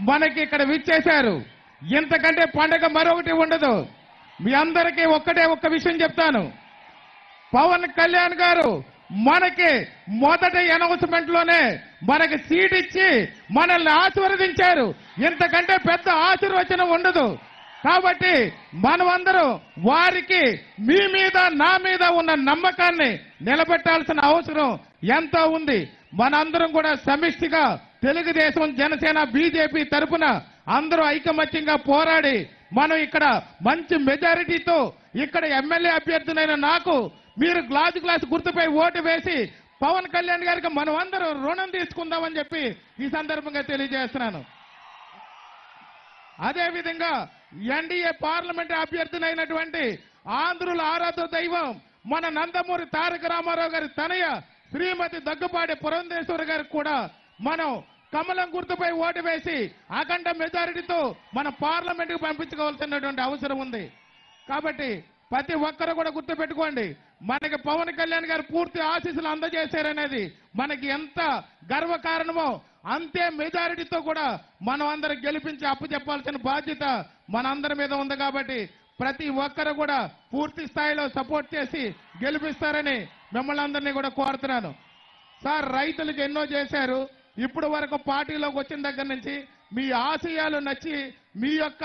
మనకి ఇక్కడ విచ్చేశారు. ఇంతకంటే పండగ మరొకటి ఉండదు. మీ అందరికీ ఒక్క విషయం చెప్తాను. పవన్ కళ్యాణ్ గారు మనకి మొదటి అనౌన్స్మెంట్ లోనే మనకి సీట్ ఇచ్చి మనల్ని ఆశీర్వదించారు. ఇంతకంటే పెద్ద ఆశీర్వచనం ఉండదు. కాబట్టి మనమందరం వారికి మీ మీద నా మీద ఉన్న నమ్మకాన్ని నిలబెట్టాల్సిన అవసరం ఎంతో ఉంది. మనందరం కూడా సమిష్టిగా తెలుగుదేశం, జనసేన, బీజేపీ తరపున అందరూ ఐకమత్యంగా పోరాడి మనం ఇక్కడ మంచి మెజారిటీతో ఇక్కడ ఎమ్మెల్యే అభ్యర్థులైన నాకు మీరు గ్లాస్ గుర్తుపై ఓటు వేసి పవన్ కళ్యాణ్ గారికి మనం అందరం రుణం తీసుకుందామని చెప్పి ఈ సందర్భంగా తెలియజేస్తున్నాను. అదేవిధంగా ఎన్డీఏ పార్లమెంట్ అభ్యర్థులైనటువంటి ఆంధ్రుల ఆరాధ్య దైవం మన నందమూరి తారక రామారావు గారి తనయ శ్రీమతి దగ్గుపాటి పురంధేశ్వరి గారికి కూడా మనం కమలం గుర్తుపై ఓటు వేసి అఖండ మెజారిటీతో మన పార్లమెంట్కి పంపించుకోవాల్సినటువంటి అవసరం ఉంది. కాబట్టి ప్రతి ఒక్కరు కూడా గుర్తుపెట్టుకోండి, మనకి పవన్ కళ్యాణ్ గారు పూర్తి ఆశీస్సులు అందజేశారనేది మనకి ఎంత గర్వకారణమో అంతే మెజారిటీతో కూడా మనం అందరం గెలిపించి అప్పచెప్పాల్సిన బాధ్యత మనందరి మీద ఉంది. కాబట్టి ప్రతి ఒక్కరు కూడా పూర్తి స్థాయిలో సపోర్ట్ చేసి గెలిపిస్తారని మిమ్మల్ని అందరినీ కూడా కోరుతున్నాను. సార్, రైతులకు ఎన్నో చేశారు. ఇప్పుడు వరకు పార్టీలోకి వచ్చిన దగ్గర నుంచి మీ ఆశయాలు నచ్చి, మీ యొక్క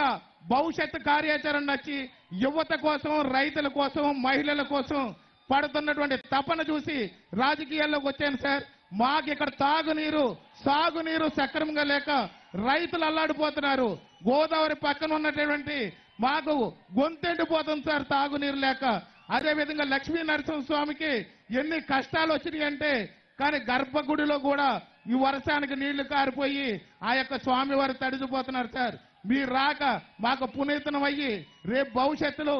భవిష్యత్తు కార్యాచరణ నచ్చి, యువత కోసం, రైతుల కోసం, మహిళల కోసం పడుతున్నటువంటి తపన చూసి రాజకీయాల్లోకి వచ్చాను సార్. మాకు ఇక్కడ తాగునీరు, సాగునీరు సక్రమంగా లేక రైతులు అల్లాడిపోతున్నారు. గోదావరి పక్కన ఉన్నటువంటి మాకు గొంతెండిపోతుంది సార్ తాగునీరు లేక. అదేవిధంగా లక్ష్మీ నరసింహస్వామికి ఎన్ని కష్టాలు వచ్చినాయి అంటే, కానీ గర్భగుడిలో కూడా ఈ వర్షానికి నీళ్లు కారిపోయి ఆ యొక్క స్వామివారు తడిసిపోతున్నారు సార్. మీరు రాక మాకు పునీతనం అయ్యి రేపు భవిష్యత్తులో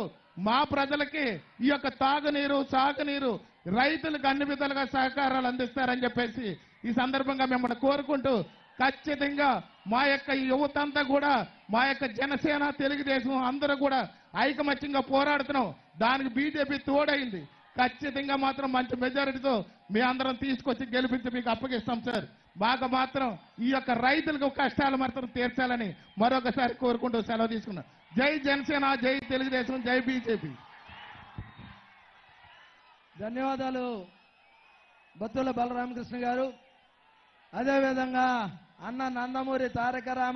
మా ప్రజలకి ఈ యొక్క తాగునీరు, సాగునీరు, రైతులకు అన్ని విధాలుగా సహకారాలు అందిస్తారని చెప్పేసి ఈ సందర్భంగా మిమ్మల్ని కోరుకుంటూ, ఖచ్చితంగా మా యొక్క యువతంతా కూడా మా యొక్క జనసేన, తెలుగుదేశం అందరూ కూడా ఐకమత్యంగా పోరాడుతున్నాం. దానికి బీజేపీ తోడైంది. ఖచ్చితంగా మాత్రం మంచి మెజారిటీతో మీ అందరం తీసుకొచ్చి గెలిపించి మీకు అప్పగిస్తాం సార్. మాకు మాత్రం ఈ యొక్క రైతులకు కష్టాలు మాత్రం తీర్చాలని మరొకసారి కోరుకుంటూ సెలవు తీసుకున్నాం. జై జనసేన, జై తెలుగుదేశం, జై బీజేపీ. ధన్యవాదాలు బత్తుల బలరామకృష్ణ గారు. అదేవిధంగా అన్న నందమూరి తారక రామ